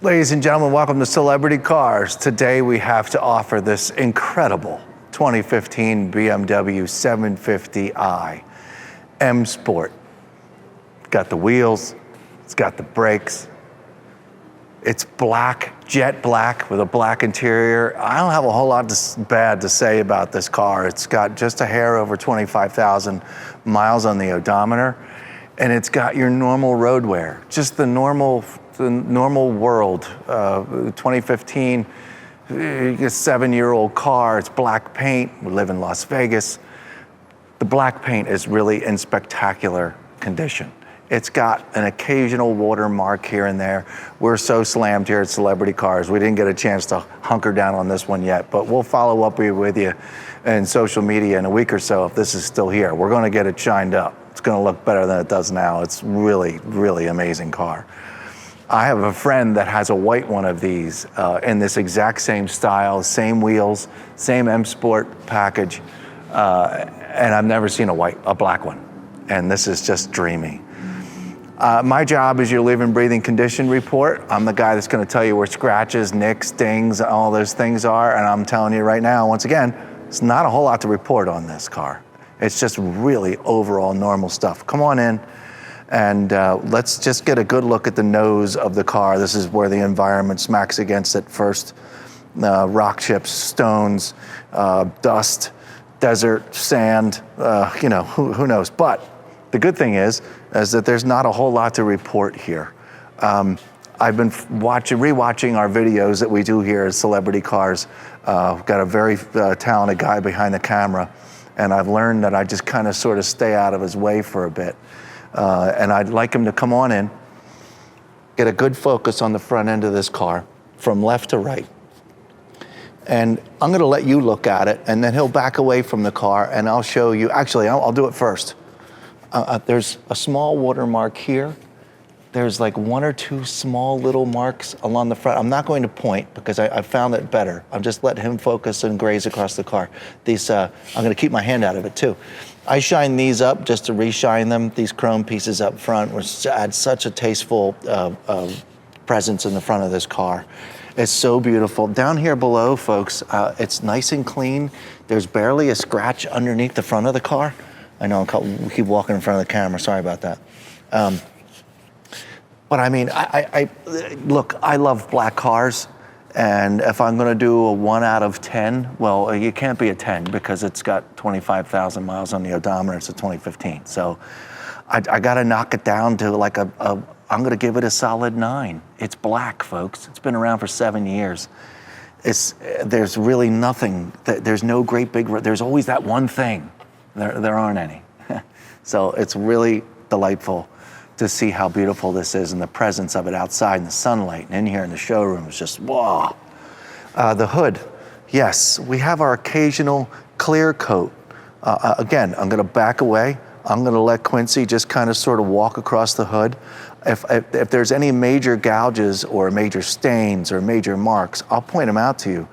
Ladies and gentlemen, welcome to Celebrity Cars. Today we have to offer this incredible 2015 BMW 750i M Sport. Got the wheels, it's got the brakes. It's black, jet black with a black interior. I don't have a whole lot bad to say about this car. It's got just a hair over 25,000 miles on the odometer, and it's got your normal road wear, just the normal world. 2015, a 7-year-old car, it's black paint. We live in Las Vegas. The black paint is really in spectacular condition. It's got an occasional watermark here and there. We're so slammed here at Celebrity Cars, we didn't get a chance to hunker down on this one yet, but we'll follow up with you in social media in a week or so if this is still here. We're gonna get it shined up. It's gonna look better than it does now. It's really, really amazing car. I have a friend that has a white one of these in this exact same style, same wheels, same M Sport package, and I've never seen a black one. And this is just dreamy. My job is your living, breathing condition report. I'm the guy that's gonna tell you where scratches, nicks, dings, all those things are, and I'm telling you right now, once again, it's not a whole lot to report on this car. It's just really overall normal stuff. Come on in, and let's just get a good look at the nose of the car. This is where the environment smacks against it first. Rock chips, stones, dust, desert, sand, who knows. But the good thing is that there's not a whole lot to report here. I've been rewatching our videos that we do here at Celebrity Cars. We've got a very talented guy behind the camera, and I've learned that I just kind of sort of stay out of his way for a bit. And I'd like him to come on in, get a good focus on the front end of this car from left to right. And I'm gonna let you look at it, and then he'll back away from the car, and I'll show you. Actually, I'll do it first. There's a small watermark here. There's like one or two small little marks along the front. I'm not going to point because I found it better. I'm just letting him focus and graze across the car. These, I'm gonna keep my hand out of it too. I shine these up just to reshine them, these chrome pieces up front, which add such a tasteful presence in the front of this car. It's so beautiful. Down here below, folks, it's nice and clean. There's barely a scratch underneath the front of the car. I know I keep walking in front of the camera, sorry about that. But I mean, look, I love black cars, and if I'm gonna do a 1 out of 10, well, you can't be a 10 because it's got 25,000 miles on the odometer, it's a 2015. So I gotta knock it down to like I'm gonna give it a solid 9. It's black, folks. It's been around for 7 years. There's really nothing, there's no great big, there's always that one thing. There aren't any. So it's really delightful to see how beautiful this is and the presence of it outside in the sunlight and in here in the showroom is just, whoa. The hood, yes, we have our occasional clear coat. Again, I'm gonna back away. I'm gonna let Quincy just kind of sort of walk across the hood. If there's any major gouges or major stains or major marks, I'll point them out to you.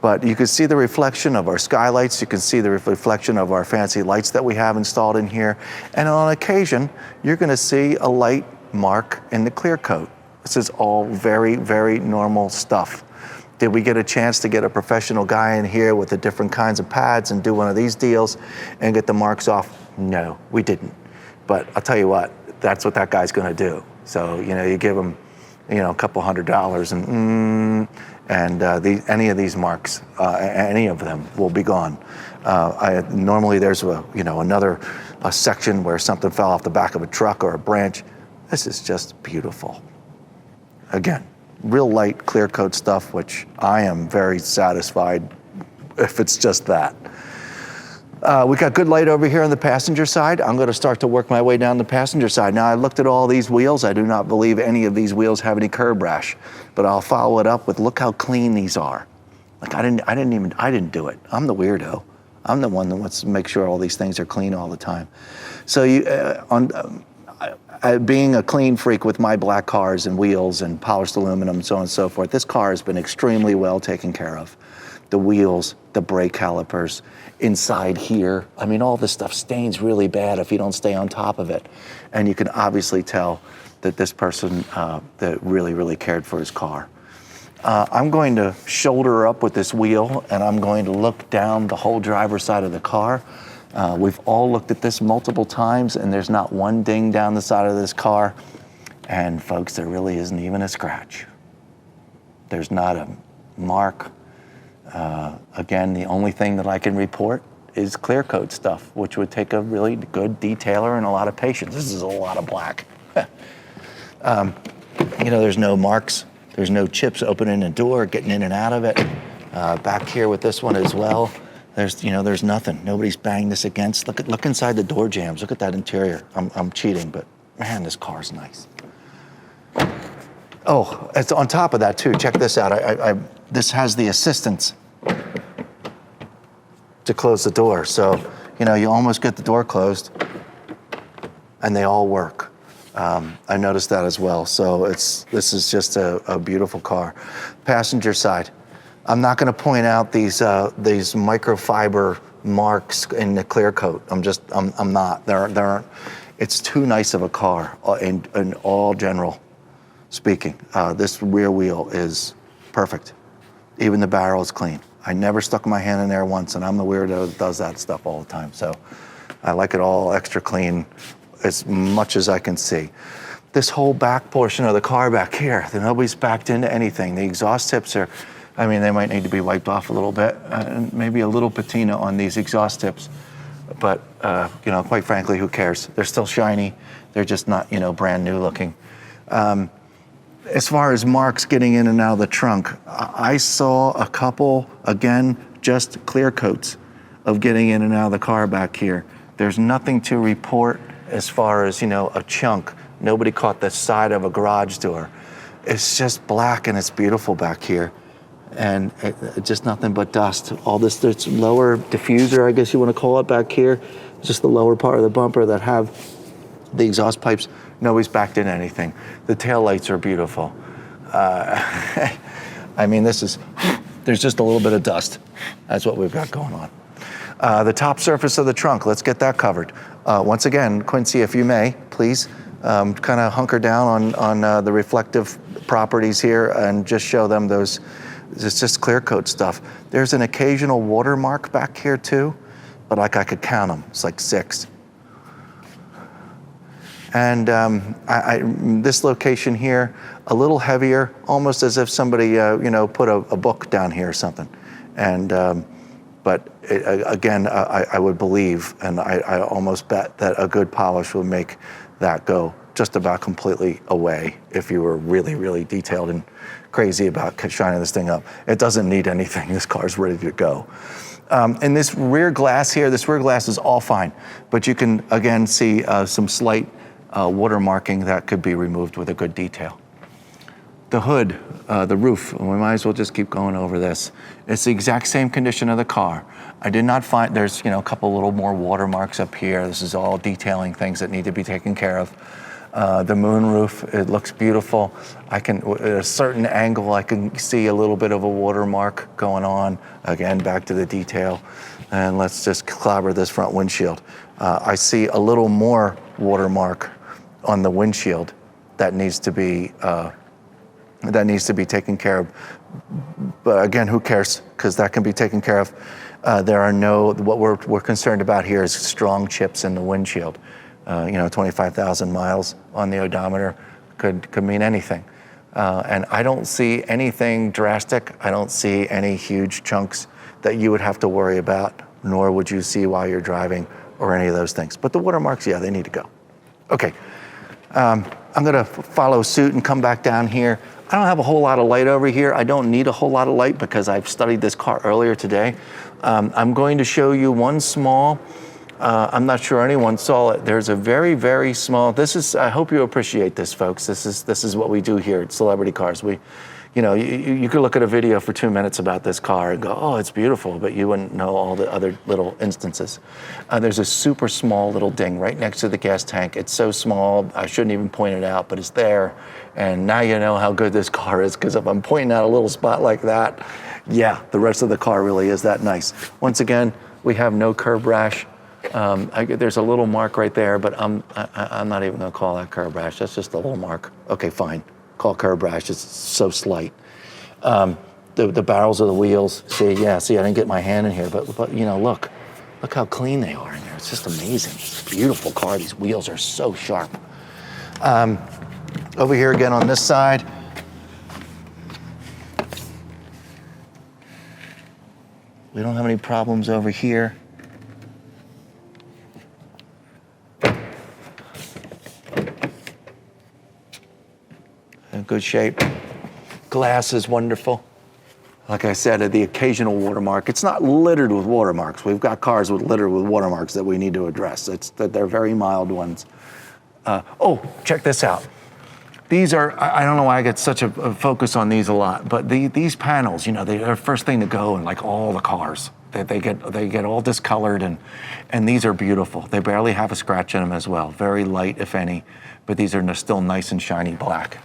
But you can see the reflection of our skylights. You can see the reflection of our fancy lights that we have installed in here. And on occasion, you're gonna see a light mark in the clear coat. This is all very, very normal stuff. Did we get a chance to get a professional guy in here with the different kinds of pads and do one of these deals and get the marks off? No, we didn't. But I'll tell you what, that's what that guy's gonna do. So, you give him, a couple $100 and any of these marks, any of them will be gone. Normally there's another section where something fell off the back of a truck or a branch. This is just beautiful. Again, real light clear coat stuff, which I am very satisfied if it's just that. We got good light over here on the passenger side. I'm gonna start to work my way down the passenger side. Now I looked at all these wheels. I do not believe any of these wheels have any curb rash, but I'll follow it up with look how clean these are. Like I didn't do it. I'm the weirdo. I'm the one that wants to make sure all these things are clean all the time. So being a clean freak with my black cars and wheels and polished aluminum and so on and so forth, this car has been extremely well taken care of. The wheels, the brake calipers, inside here. I mean, all this stuff stains really bad if you don't stay on top of it. And you can obviously tell that this person that really cared for his car. I'm going to shoulder up with this wheel, and I'm going to look down the whole driver's side of the car. We've all looked at this multiple times, and there's not one ding down the side of this car. And folks, there really isn't even a scratch. There's not a mark. Again, the only thing that I can report is clear coat stuff, which would take a really good detailer and a lot of patience. This is a lot of black. There's no marks. There's no chips opening the door, getting in and out of it. Back here with this one as well, there's nothing. Nobody's banged this against. Look inside the door jambs. Look at that interior. I'm cheating, but man, this car's nice. Oh, it's on top of that too. Check this out. This has the assistance to close the door. So, you almost get the door closed, and they all work. I noticed that as well. So this is just a beautiful car. Passenger side, I'm not going to point out these microfiber marks in the clear coat. I'm not. There aren't. It's too nice of a car in all general speaking. This rear wheel is perfect. Even the barrel is clean. I never stuck my hand in there once, and I'm the weirdo that does that stuff all the time. So I like it all extra clean as much as I can see. This whole back portion of the car back here, nobody's backed into anything. The exhaust tips are, they might need to be wiped off a little bit, and maybe a little patina on these exhaust tips. But, quite frankly, who cares? They're still shiny. They're just not, brand new looking. As far as marks getting in and out of the trunk, I saw a couple, again, just clear coats of getting in and out of the car back here. There's nothing to report as far as, a chunk. Nobody caught the side of a garage door. It's just black and it's beautiful back here. And just nothing but dust. All this lower diffuser, I guess you want to call it, back here, just the lower part of the bumper that have the exhaust pipes. Nobody's backed in anything. The taillights are beautiful. There's just a little bit of dust. That's what we've got going on. The top surface of the trunk, let's get that covered. Once again, Quincy, if you may, please, kind of hunker down on the reflective properties here and just show them those. It's just clear coat stuff. There's an occasional watermark back here too, but I could count them. It's like 6. And this location here, a little heavier, almost as if somebody, put a book down here or something. And, again, I would believe, and I almost bet that a good polish would make that go just about completely away if you were really detailed and crazy about shining this thing up. It doesn't need anything. This car's ready to go. And this rear glass here, this rear glass is all fine, but you can, again, see some slight watermarking that could be removed with a good detail. The hood, the roof, we might as well just keep going over this. It's the exact same condition of the car. I did not find, there's a couple little more watermarks up here. This is all detailing things that need to be taken care of. The moon roof, it looks beautiful. At a certain angle, I can see a little bit of a watermark going on. Again, back to the detail. And let's just clobber this front windshield. I see a little more watermark on the windshield that needs to be taken care of. But again, who cares? Because that can be taken care of. What we're concerned about here is strong chips in the windshield. 25,000 miles on the odometer could mean anything. And I don't see anything drastic. I don't see any huge chunks that you would have to worry about, nor would you see while you're driving or any of those things. But the watermarks, yeah, they need to go. Okay, I'm gonna follow suit and come back down here. I don't have a whole lot of light over here. I don't need a whole lot of light because I've studied this car earlier today. I'm going to show you one small, I'm not sure anyone saw it. There's a very small, I hope you appreciate this, folks. This is what we do here at Celebrity Cars. You could look at a video for 2 minutes about this car and go, oh, it's beautiful, but you wouldn't know all the other little instances. There's a super small little ding right next to the gas tank. It's so small, I shouldn't even point it out, but it's there. And now you know how good this car is, because if I'm pointing out a little spot like that, yeah, the rest of the car really is that nice. Once again, we have no curb rash. There's a little mark right there, but I'm not even gonna call that curb rash. That's just a little mark. Okay, fine. Call curb rash, it's so slight. The barrels of the wheels, see, I didn't get my hand in here, but you know, look how clean they are in there. It's just amazing. It's a beautiful car. These wheels are so sharp. Over here again on this side, we don't have any problems over here. In good shape. Glass is wonderful. Like I said, the occasional watermark. It's not littered with watermarks. We've got cars littered with watermarks that we need to address. They're very mild ones. Oh, check this out. These are, I don't know why I get such a focus on these a lot, but these panels, you know, they're the first thing to go in like all the cars. They get all discolored, and these are beautiful. They barely have a scratch in them as well. Very light, if any, but these are still nice and shiny black.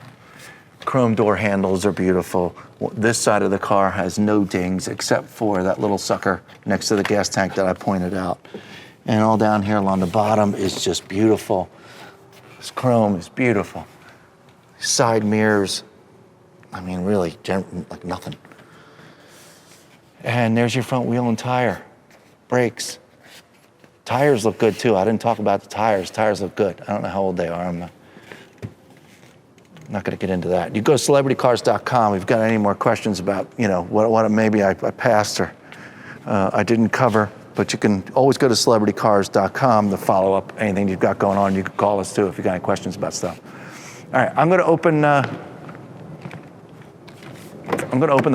Chrome door handles are beautiful. This side of the car has no dings except for that little sucker next to the gas tank that I pointed out. And all down here along the bottom is just beautiful. This chrome is beautiful. Side mirrors, I mean, really, like nothing. And there's your front wheel and tire. Brakes. Tires look good too. I didn't talk about the tires. Tires look good. I don't know how old they are. I'm not going to get into that. You go to celebritycars.com. If you've got any more questions about, you know, what maybe I passed or I didn't cover, but you can always go to celebritycars.com to follow up anything you've got going on. You can call us too if you've got any questions about stuff. All right, I'm going to open the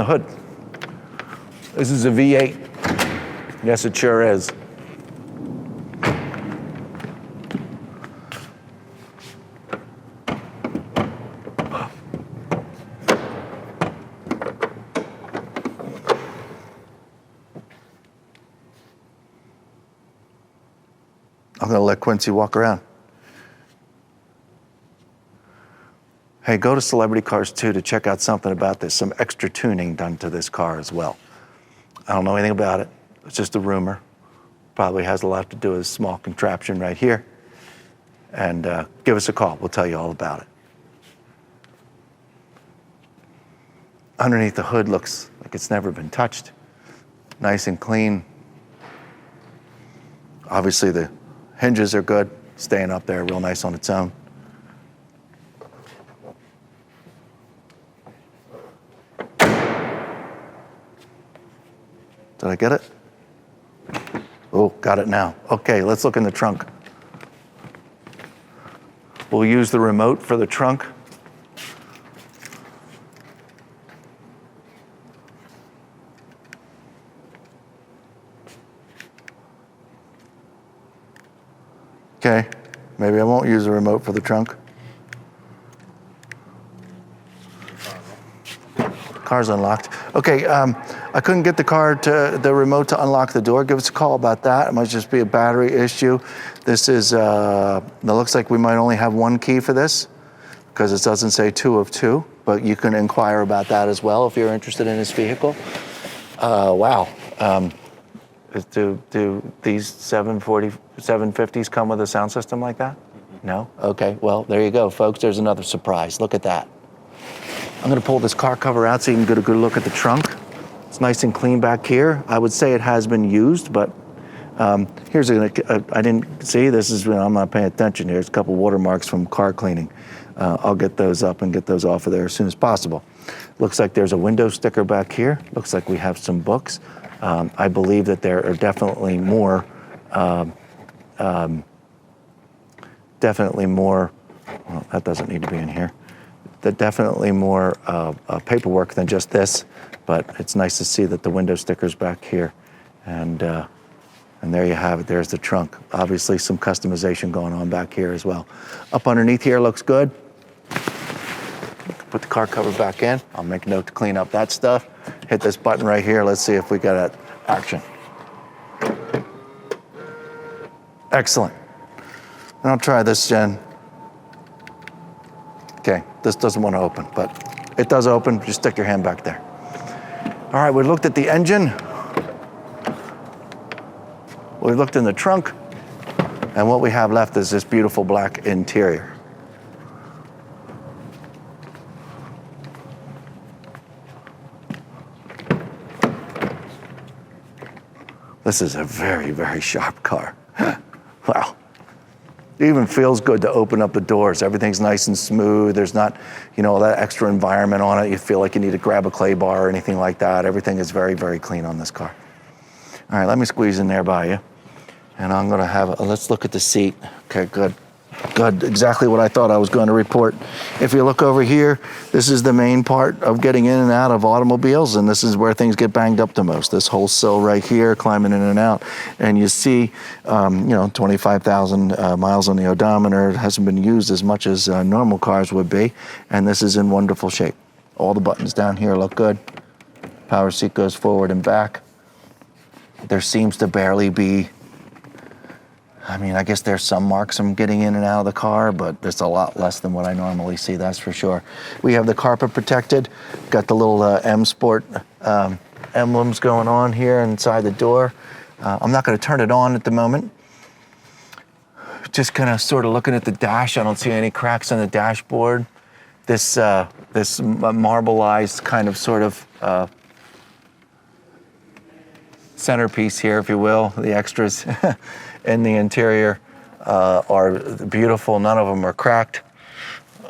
hood. This is a V8. Yes, it sure is. I'm going to let Quincy walk around. Hey, go to Celebrity Cars 2 to check out something about this, some extra tuning done to this car as well. I don't know anything about it. It's just a rumor. Probably has a lot to do with a small contraption right here. And give us a call. We'll tell you all about it. Underneath the hood looks like it's never been touched. Nice and clean. Obviously the hinges are good, staying up there real nice on its own. Did I get it? Oh, got it now. Okay, let's look in the trunk. We'll use the remote for the trunk. Okay, maybe I won't use the remote for the trunk. Car's unlocked. Okay, I couldn't get the remote to unlock the door. Give us a call about that. It might just be a battery issue. This is, it looks like we might only have one key for this because it doesn't say 2 of 2, but you can inquire about that as well if you're interested in this vehicle. Wow. Do these 750s come with a sound system like that? No? Okay, well, there you go, folks. There's another surprise. Look at that. I'm going to pull this car cover out so you can get a good look at the trunk. It's nice and clean back here. I would say it has been used, but here's I didn't see, this is, I'm not paying attention here. There's a couple watermarks from car cleaning. I'll get those up and get those off of there as soon as possible. Looks like there's a window sticker back here. Looks like we have some books. I believe that there are definitely more, well, that doesn't need to be in here. Definitely more paperwork than just this, but it's nice to see that the window sticker's back here. And there you have it, there's the trunk. Obviously some customization going on back here as well. Up underneath here looks good. Put the car cover back in. I'll make a note to clean up that stuff. Hit this button right here. Let's see if we got that action. Excellent. And I'll try this, Jen. Okay, this doesn't want to open, but it does open. Just stick your hand back there. All right, we looked at the engine. We looked in the trunk. And what we have left is this beautiful black interior. This is a very, very sharp car. Wow. It even feels good to open up the doors. Everything's nice and smooth. There's not, all that extra environment on it. You feel like you need to grab a clay bar or anything like that. Everything is very, very clean on this car. All right, let me squeeze in there by you. And I'm gonna let's look at the seat. Okay, good. Good, exactly what I thought I was going to report. If you look over here, this is the main part of getting in and out of automobiles, and this is where things get banged up the most. This whole sill right here, climbing in and out, and you see, 25,000 miles on the odometer. It hasn't been used as much as normal cars would be, and this is in wonderful shape. All the buttons down here look good. Power seat goes forward and back. There seems to barely be, I guess there's some marks from getting in and out of the car, but it's a lot less than what I normally see, that's for sure. We have the carpet protected, got the little M Sport emblems going on here inside the door. I'm not gonna turn it on at the moment. Just kind of sort of looking at the dash, I don't see any cracks on the dashboard. This marbleized kind of sort of centerpiece here, if you will, the extras in the interior are beautiful. None of them are cracked.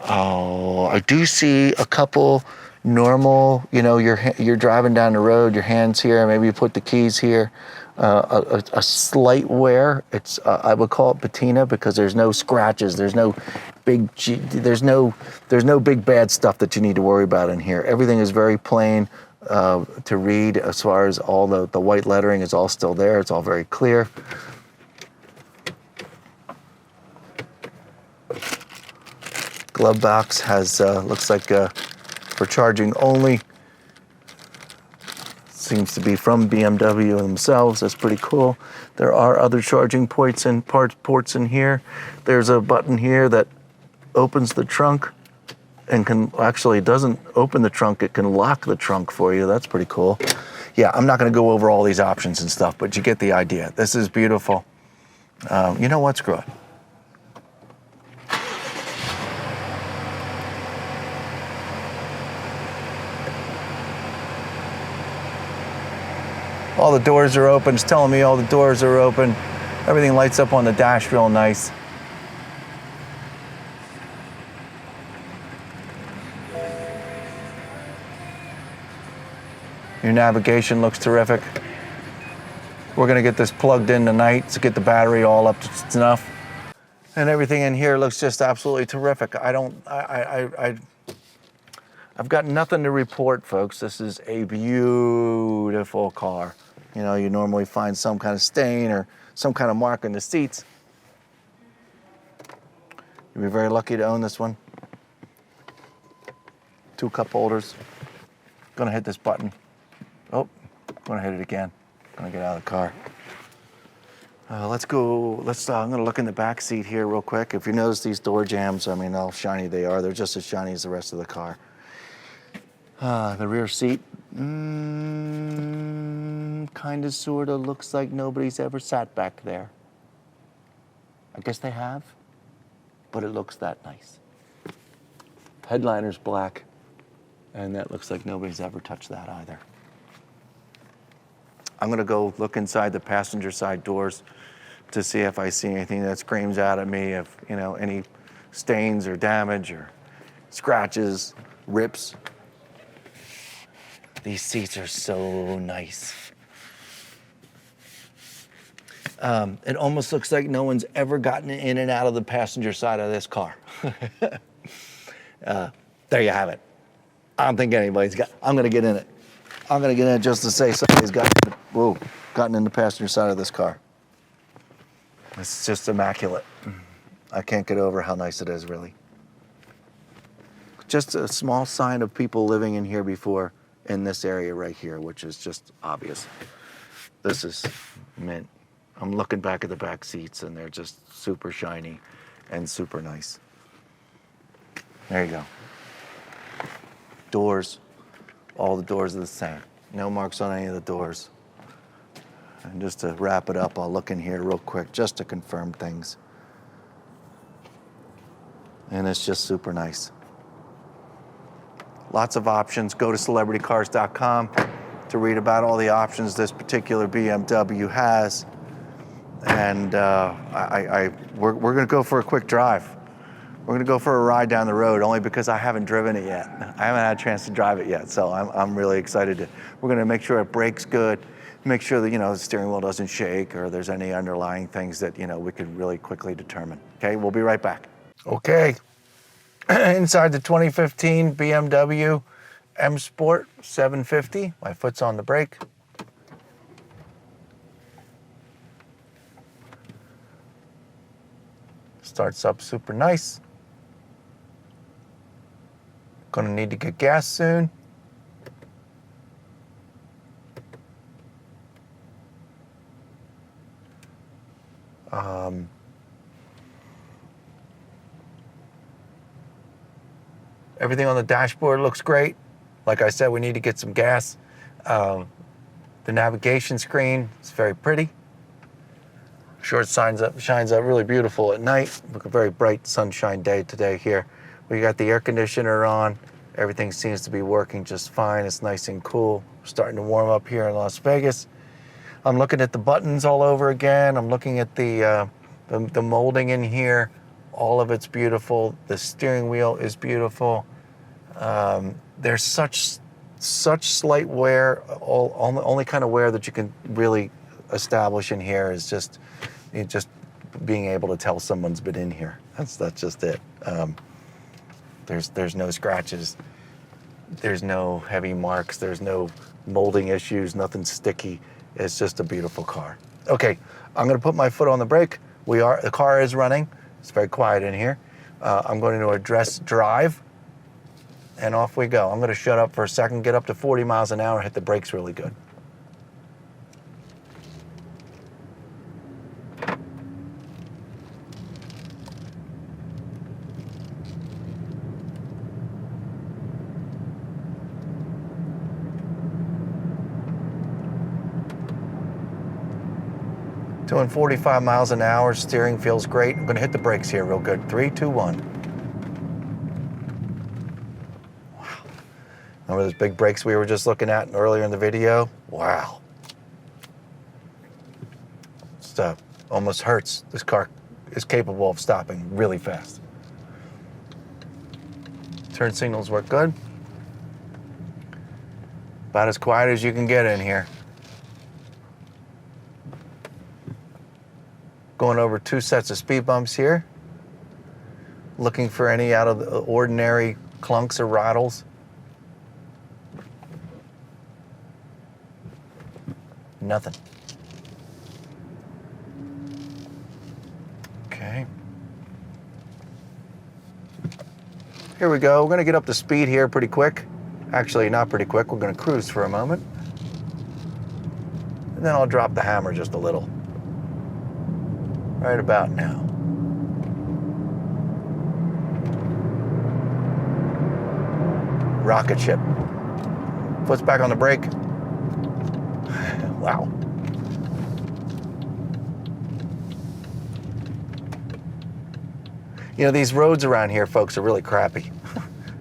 I do see a couple normal, you're driving down the road, your hands here, maybe you put the keys here. A slight wear. It's I would call it patina because there's no scratches. There's no big big bad stuff that you need to worry about in here. Everything is very plain to read. As far as all the white lettering is all still there. It's all very clear. Glove box has looks like for charging only. Seems to be from BMW themselves. That's pretty cool. There are other charging ports in here. There's a button here that opens the trunk and doesn't open the trunk. It can lock the trunk for you. That's pretty cool. Yeah, I'm not going to go over all these options and stuff, but you get the idea. This is beautiful. You know what? Screw it. All the doors are open. It's telling me all the doors are open. Everything lights up on the dash real nice. Your navigation looks terrific. We're gonna get this plugged in tonight to get the battery all up to snuff. And everything in here looks just absolutely terrific. I've got nothing to report, folks. This is a beautiful car. You normally find some kind of stain or some kind of mark in the seats. You'll be very lucky to own this one. 2 cup holders. Gonna hit this button. Oh, gonna hit it again. Gonna get out of the car. Let's go, I'm gonna look in the back seat here real quick. If you notice these door jambs, how shiny they are. They're just as shiny as the rest of the car. The rear seat, kind of sort of looks like nobody's ever sat back there. I guess they have, but it looks that nice. Headliner's black, and that looks like nobody's ever touched that either. I'm gonna go look inside the passenger side doors to see if I see anything that screams out at me, if any stains or damage or scratches, rips. These seats are so nice. It almost looks like no one's ever gotten in and out of the passenger side of this car. There you have it. I don't think anybody's I'm gonna get in it. I'm gonna get in it just to say somebody's gotten in the passenger side of this car. It's just immaculate. I can't get over how nice it is, really. Just a small sign of people living in here before in this area right here, which is just obvious. This is mint. I'm looking back at the back seats and they're just super shiny and super nice. There you go. Doors, all the doors are the same. No marks on any of the doors. And just to wrap it up, I'll look in here real quick just to confirm things. And it's just super nice. Lots of options. Go to celebritycars.com to read about all the options this particular BMW has. And we're going to go for a quick drive. We're going to go for a ride down the road, only because I haven't driven it yet. I haven't had a chance to drive it yet, so I'm really excited to. We're going to make sure it brakes good, make sure that the steering wheel doesn't shake or there's any underlying things that we could really quickly determine. Okay, we'll be right back. Okay, inside the 2015 BMW M Sport 750. My foot's on the brake. Starts up super nice. Gonna need to get gas soon. Everything on the dashboard looks great. Like I said, we need to get some gas. The navigation screen is very pretty. Sure, it shines up really beautiful at night. Look, a very bright sunshine day today here. We got the air conditioner on. Everything seems to be working just fine. It's nice and cool. We're starting to warm up here in Las Vegas. I'm looking at the buttons all over again. I'm looking at the molding in here. All of it's beautiful. The steering wheel is beautiful. There's such slight wear. Only kind of wear that you can really establish in here is just being able to tell someone's been in here. That's just it. There's no scratches. There's no heavy marks. There's no molding issues. Nothing sticky. It's just a beautiful car. Okay, I'm going to put my foot on the brake. The car is running. It's very quiet in here. I'm going to address drive, and off we go. I'm going to shut up for a second, get up to 40 miles an hour, hit the brakes really good. Doing 45 miles an hour, steering feels great. I'm gonna hit the brakes here real good. 3, 2, 1. Wow. Remember those big brakes we were just looking at earlier in the video? Wow. Stuff almost hurts. This car is capable of stopping really fast. Turn signals work good. About as quiet as you can get in here. Going over 2 sets of speed bumps here. Looking for any out of the ordinary clunks or rattles. Nothing. Okay. Here we go. We're going to get up to speed here pretty quick. Actually, not pretty quick. We're going to cruise for a moment. And then I'll drop the hammer just a little. Right about now. Rocket ship. Foot's back on the brake. Wow. These roads around here, folks, are really crappy.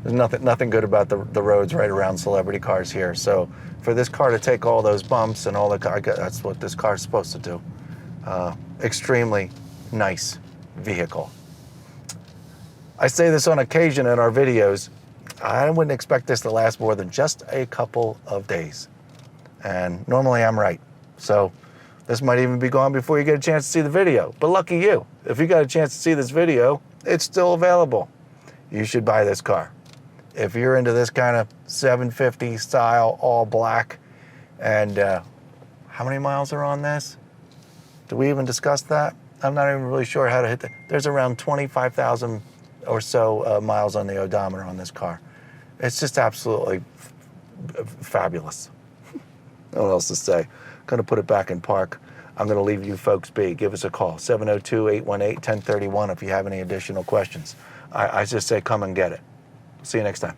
There's nothing good about the roads right around Celebrity Cars here. So for this car to take all those bumps and all that's what this car is supposed to do. Extremely nice vehicle. I say this on occasion in our videos. I wouldn't expect this to last more than just a couple of days. And normally I'm right. So this might even be gone before you get a chance to see the video. But lucky you. If you got a chance to see this video, it's still available. You should buy this car. If you're into this kind of 750 style, all black, and how many miles are on this? Did we even discuss that? I'm not even really sure how to hit that. There's around 25,000 or so miles on the odometer on this car. It's just absolutely fabulous. No one else to say. Gonna put it back in park. I'm gonna leave you folks be. Give us a call, 702-818-1031 if you have any additional questions. I just say come and get it. See you next time.